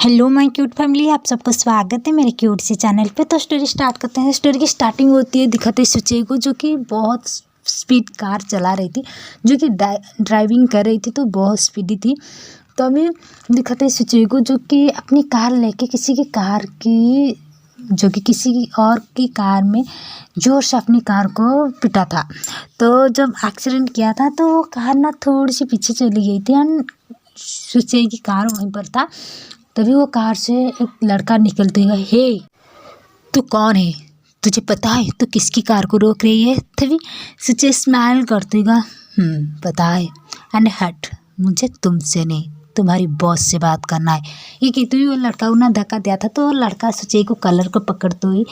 Hello my cute family, आप सबका स्वागत है मेरे क्यूट से चैनल पे। तो स्टोरी स्टार्ट करते हैं। स्टोरी की स्टार्टिंग होती है दिखाते सुचे को, जो कि बहुत स्पीड कार चला रही थी, जो कि ड्राइविंग कर रही थी, तो बहुत स्पीडी थी। तो अभी दिखाते सुचे को, जो कि अपनी कार लेके किसी की कार की, जो कि किसी और की कार में जोर से अपनी कार को पिटा था। तो जब एक्सीडेंट किया था तो वो कार ना थोड़ी सी पीछे चली गई थी एंड सुचे की कार वहीं पर था। तभी वो कार से एक लड़का निकलते गया, हे तू कौन है, तुझे पता है तू किसकी कार को रोक रही है। तभी सुचे स्माइल करते गया, पता है एंड हट, मुझे तुमसे नहीं तुम्हारी बॉस से बात करना है। ये कहते हुए वो लड़का उन्हें धक्का दिया था, तो वो लड़का सुचे को कलर को पकड़ते हुए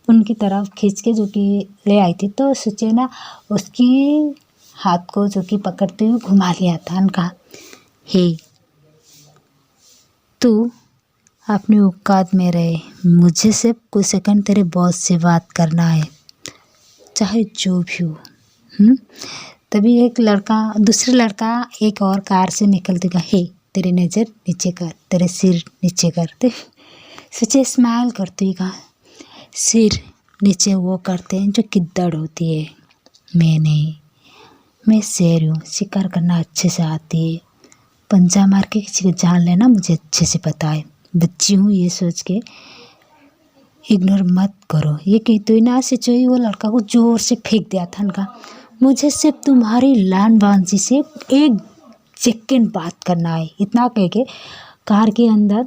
उनकी तरफ खींच के जो कि ले आई थी। तो सुचे ना उसकी हाथ को जो कि पकड़ते हुए घुमा लिया था और कहा, हे तू अपनी औकात में रहे, मुझे सिर्फ कुछ सेकंड तेरे बॉस से बात करना है, चाहे जो भी हो। तभी एक लड़का, दूसरा लड़का एक और कार से निकलते गया, हे तेरी नज़र नीचे कर, तेरे सिर नीचे कर। तो सोचे स्माइल करते ही कहा, सिर नीचे वो करते हैं जो गिद्दड़ होती है, मैं नहीं, मैं शेर हूँ, शिकार करना अच्छे से आती है, पंजा मार के किसी को जान लेना मुझे अच्छे से पता है, बच्ची हूँ ये सोच के इग्नोर मत करो। ये कहते हुए ना सिचुई वो लड़का को जोर से फेंक दिया था। उनका, मुझे सिर्फ तुम्हारी लानबाजी से एक सेकंड बात करना है। इतना कह के कार के अंदर,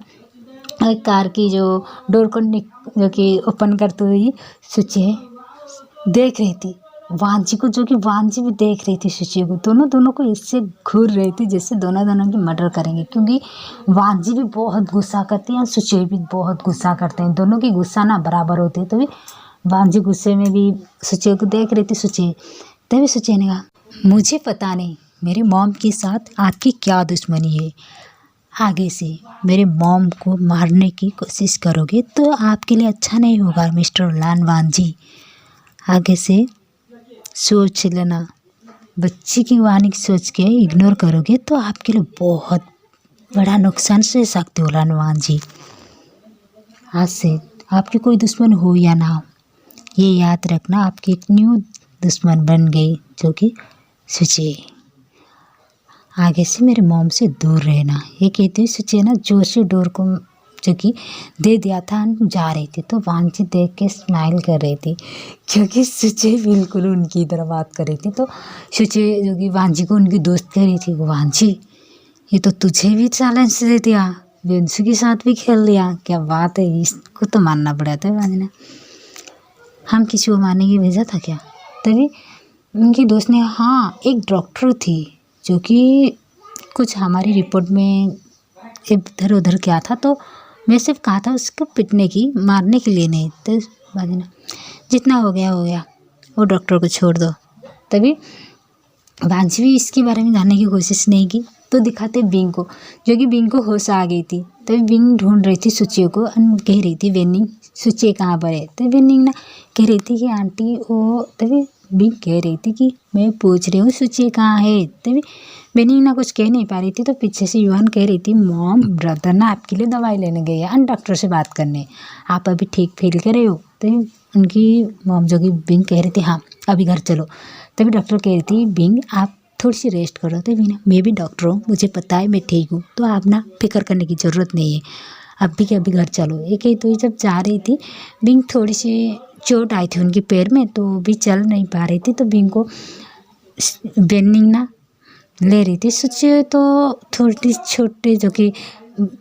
कार की जो डोर को जो कि ओपन करते हुए सुचे देख रही थी वांजी को, जो कि वांजी भी देख रही थी सुची को। दोनों को इससे घूर रही थी जैसे दोनों की मर्डर करेंगे, क्योंकि वांजी भी बहुत गुस्सा करती है और सुची भी बहुत गुस्सा करते हैं। दोनों की गुस्सा ना बराबर होती है। तो भी वांजी गुस्से में भी सुची को देख रही थी। सुची तभी सुची ने कहा, मुझे पता नहीं मेरी मॉम के साथ आपकी क्या दुश्मनी है, आगे से मेरे मॉम को मारने की कोशिश करोगे तो आपके लिए अच्छा नहीं होगा मिस्टर लान वांजी। आगे से सोच लेना, बच्ची की वाणी सोच के इग्नोर करोगे तो आपके लिए बहुत बड़ा नुकसान सह सकते हो लानवान जी। आज से आपके कोई दुश्मन हो या ना हो, ये याद रखना, आपकी एक न्यू दुश्मन बन गई, जो कि सुचे। आगे से मेरे मॉम से दूर रहना। ये कहते हुए सुचे ना जोर से डोर को जो कि दे दिया था, जा रही थी। तो वांची देख के स्माइल कर रही थी, क्योंकि सुचे बिल्कुल उनकी तरह बात कर रही थी। तो सुचे जो कि वांची को उनकी दोस्त कह रही थी, वांची ये तो तुझे भी चैलेंज दे दिया, वेंसु के साथ भी खेल लिया, क्या बात है, इसको तो मानना पड़ा था। वांची ने, हम किसी को मारने के भेजा था क्या। तभी उनकी दोस्त ने, हाँ एक डॉक्टर थी जो कि कुछ हमारी रिपोर्ट में इधर उधर क्या था, तो मैं सिर्फ कहा था उसको पिटने की, मारने के लिए नहीं। तो बाजी ने, जितना हो गया हो गया, वो डॉक्टर को छोड़ दो। तभी बांझी भी इसके बारे में जानने की कोशिश नहीं की। तो दिखाते बिंग को, जो कि बिंग को होश आ गई थी। तभी बिंग ढूंढ रही थी सुचियो को, कह रही थी वेनिंग सुचिए कहाँ पर है। तो वेनिंग ना कह रही थी कि आंटी वो, तभी बिंग कह रही थी कि मैं पूछ रही हूँ सुचिए कहाँ है। तभी वेनिंग ना कुछ कह नहीं पा रही थी। तो पीछे से युवान कह रही थी, मॉम ब्रदर ना आपके लिए दवाई लेने गए हैं डॉक्टर से बात करने, आप अभी ठीक फील कर रहे हो। तभी उनकी मॉम जो कि बिंग कह रही थी, हाँ अभी घर चलो। तभी डॉक्टर कह रही थी, बिंग आप थोड़ी सी रेस्ट करो। तभी ना, मैं भी डॉक्टर हूँ, मुझे पता है मैं ठीक हूँ, तो आप ना फिक्र करने की ज़रूरत नहीं है, अभी के अभी घर चलो। ये कही तो जब जा रही थी, बिंग थोड़ी सी चोट आई थी उनके पैर में, तो भी चल नहीं पा रही थी। तो बिंग को बेनिंग ना ले रही थी। सोचिए तो थोड़ी छोटे, जो कि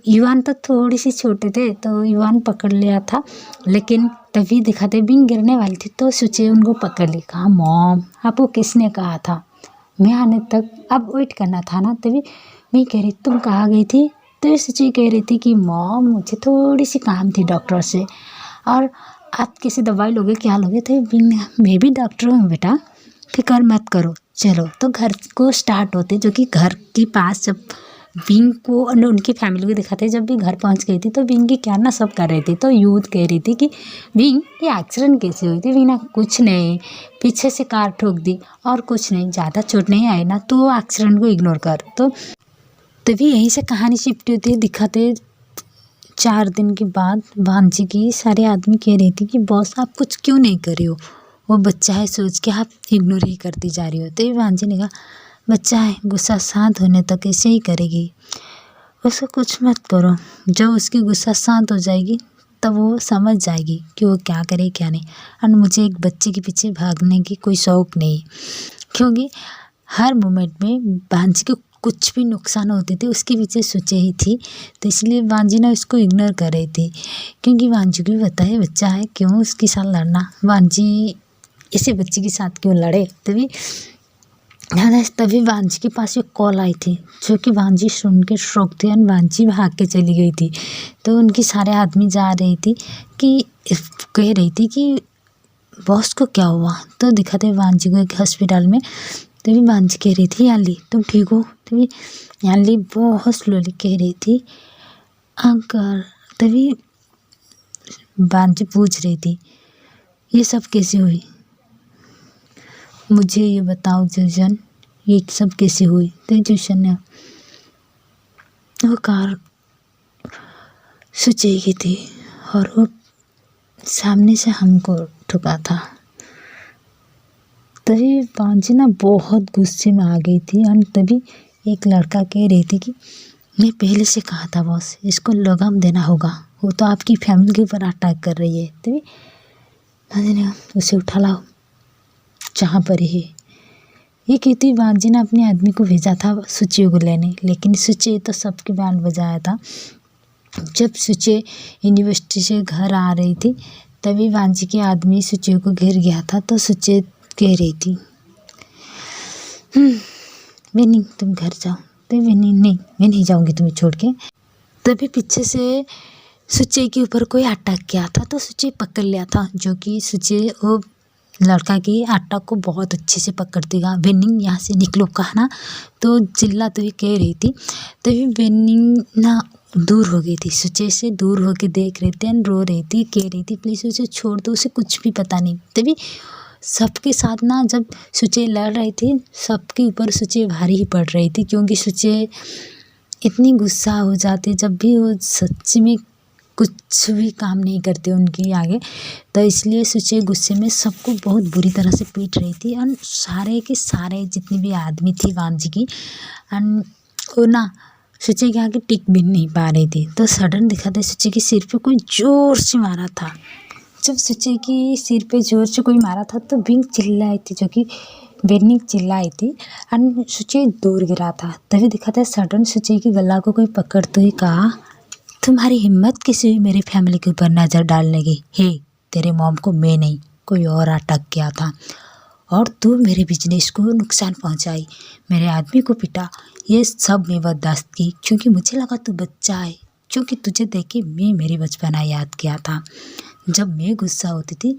युवान तो थोड़ी सी छोटे थे, तो युवान पकड़ लिया था। लेकिन तभी दिखाते बिंग गिरने वाली थी, तो सोचिए उनको पकड़ ली। कहा, मॉम आपको किसने कहा था मैं आने तक अब वेट करना था ना। तभी मैं कह रही तुम कहाँ गई थी। तो सोचिए कह रही थी कि मॉम मुझे थोड़ी सी काम थी डॉक्टर से, और आप किसी दवाई लोगे क्या लोगे। तो बिंग, मैं भी डॉक्टर हूँ बेटा, फिक्र मत करो, चलो। तो घर को स्टार्ट होते, जो कि घर के पास जब बिंग को उनकी फैमिली को दिखाते, जब भी घर पहुंच गई थी तो बिंग की क्या ना सब कर रही थी। तो यूथ कह रही थी कि बिंग ये एक्सीडेंट कैसे हुई थी। बिंग, कुछ नहीं, पीछे से कार ठोक दी और कुछ नहीं, ज़्यादा चोट नहीं आई ना, तो एक्सीडेंट को इग्नोर कर। तो तभी यहीं से कहानी शिफ्ट होती है। दिखाते 4 दिन के बाद भांजी की सारे आदमी कह रही थी कि बॉस आप कुछ क्यों नहीं कर रहे हो, वो बच्चा है सोच के आप इग्नोर ही करती जा रही हो। तभी भांजी ने कहा बच्चा है, गुस्सा शांत होने तक ऐसे ही करेगी, उसको कुछ मत करो। जब उसकी गुस्सा शांत हो जाएगी तब वो समझ जाएगी कि वो क्या करे क्या नहीं। और मुझे एक बच्चे के पीछे भागने की कोई शौक़ नहीं, क्योंकि हर मोमेंट में भांजी को कुछ भी नुकसान होते थे उसके पीछे सोचे ही थी। तो इसलिए भांजी ना उसको इग्नोर कर रही थी, क्योंकि भांजी को भी पता है बच्चा है, क्यों उसके साथ लड़ना, भांजी इसे बच्चे के साथ क्यों लड़े। तभी भांजी के पास एक कॉल आई थी, जो कि भांजी सुन के शॉक थी और भांजी भाग के चली गई थी। तो उनके सारे आदमी जा रही थी कि कह रही थी कि बॉस को क्या हुआ। तो दिखाते भांजी को एक हॉस्पिटल में। तभी भांजी कह रही थी याली तुम ठीक हो। तभी याली बहुत स्लोली कह रही थी अंकल। तभी भांजी पूछ रही थी ये सब कैसे हुई, मुझे ये बताओ जूसन, ये सब कैसे हुई। तो जूसन ने वो कार सोचेगी थी और वो सामने से हमको ठुका था। तभी भांजी ना बहुत गुस्से में आ गई थी। और तभी एक लड़का कह रही थी कि मैं पहले से कहा था बॉस, इसको लगाम देना होगा, वो तो आपकी फैमिली के ऊपर अटैक कर रही है। तभी भांजी ने उसे उठा लाओ जहाँ पर है। ये कहती भांजी ने अपने आदमी को भेजा था सुची को लेने, लेकिन सुची तो सबकी बैंड बजाया था। जब सुची यूनिवर्सिटी से घर आ रही थी तभी भांजी के आदमी सुची को घेर गया था। तो सुची कह रही थी विनी तुम घर जाओ। तो विनी नहीं, मैं नहीं जाऊँगी तुम्हें छोड़ के। तभी पीछे से सुची के ऊपर कोई अटैक किया था, तो सुची पकड़ लिया था, जो कि सुची वो लड़का की आटा को बहुत अच्छे से पकड़ देगा। वेनिंग यहाँ से निकलो कहा ना, तो चिल्लाते हुए कह रही थी। तभी वेनिंग ना दूर हो गई थी, सुचे से दूर होके देख रही थी और रो रही थी, कह रही थी प्लीज़ उसे छोड़ दो, उसे कुछ भी पता नहीं। तभी सबके साथ ना जब सुचे लड़ रही थी सबके ऊपर सुचे भारी ही पड़ रही थी, क्योंकि सुचे इतनी गुस्सा हो जाती जब भी वो सच्ची में कुछ भी काम नहीं करते उनके आगे। तो इसलिए सुचे गुस्से में सबको बहुत बुरी तरह से पीट रही थी। और सारे के सारे जितने भी आदमी थी भांजी की वो ना सुचे के आगे टिक भी नहीं पा रही थी। तो सडन दिखाते सुचे के सिर पे कोई जोर से मारा था। जब सुचे की सिर पे जोर से कोई मारा था तो बिंग चिल्लाई थी, जो कि बेनिंग चिल्लाई थी और सुचे दूर गिरा था। तभी दिखाता है सडन सुचे की गला को कोई पकड़ते हुए कहा तुम्हारी हिम्मत कैसे हुई मेरी फैमिली के ऊपर नज़र डालने की। हे तेरे मॉम को मैं नहीं कोई और अटैक किया था और तू मेरे बिजनेस को नुकसान पहुंचाई, मेरे आदमी को पिटा। ये सब मैं बर्दाश्त की क्योंकि मुझे लगा तू बच्चा है, क्योंकि तुझे देख के मैं मेरी बचपना याद किया था। जब मैं गुस्सा होती थी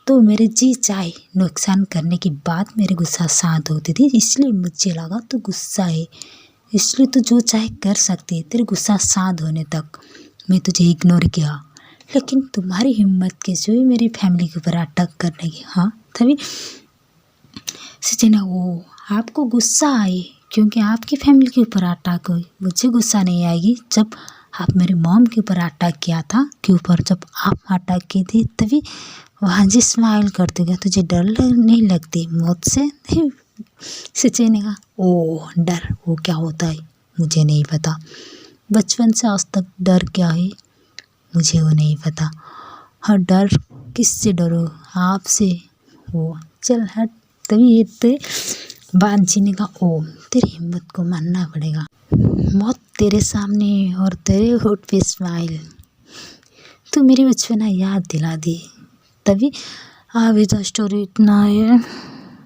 तो मेरे जी चाहे नुकसान करने के बाद मेरे गुस्सा शांत होती थी, इसलिए मुझे लगा तू गुस्सा है, इसलिए तू जो चाहे कर सकती है, तेरे गुस्सा शांत होने तक मैं तुझे इग्नोर किया। लेकिन तुम्हारी हिम्मत कैसे हुई मेरी फैमिली के ऊपर अटैक करने की। हाँ तभी सचिन वो आपको गुस्सा आई क्योंकि आपकी फैमिली के ऊपर अटैक हुई, मुझे गुस्सा नहीं आएगी जब आप मेरे मॉम के ऊपर अटैक किया था के ऊपर जब आप अटैक की थी। तभी भांजी स्माइल करते गया तुझे डर नहीं लगती मौत से। नहीं सचिन ने कहा ओह डर वो क्या होता है मुझे नहीं पता, बचपन से आज तक डर क्या है मुझे वो नहीं पता। हाँ डर किससे डरो आपसे, वो चल हट। तभी ये तो भांजी ने कहा ओ तेरी हिम्मत को मानना पड़ेगा, मौत तेरे सामने और तेरे होठ पे स्माइल, तू मेरी बचपना याद दिला दी। तभी अभी तो स्टोरी इतना है।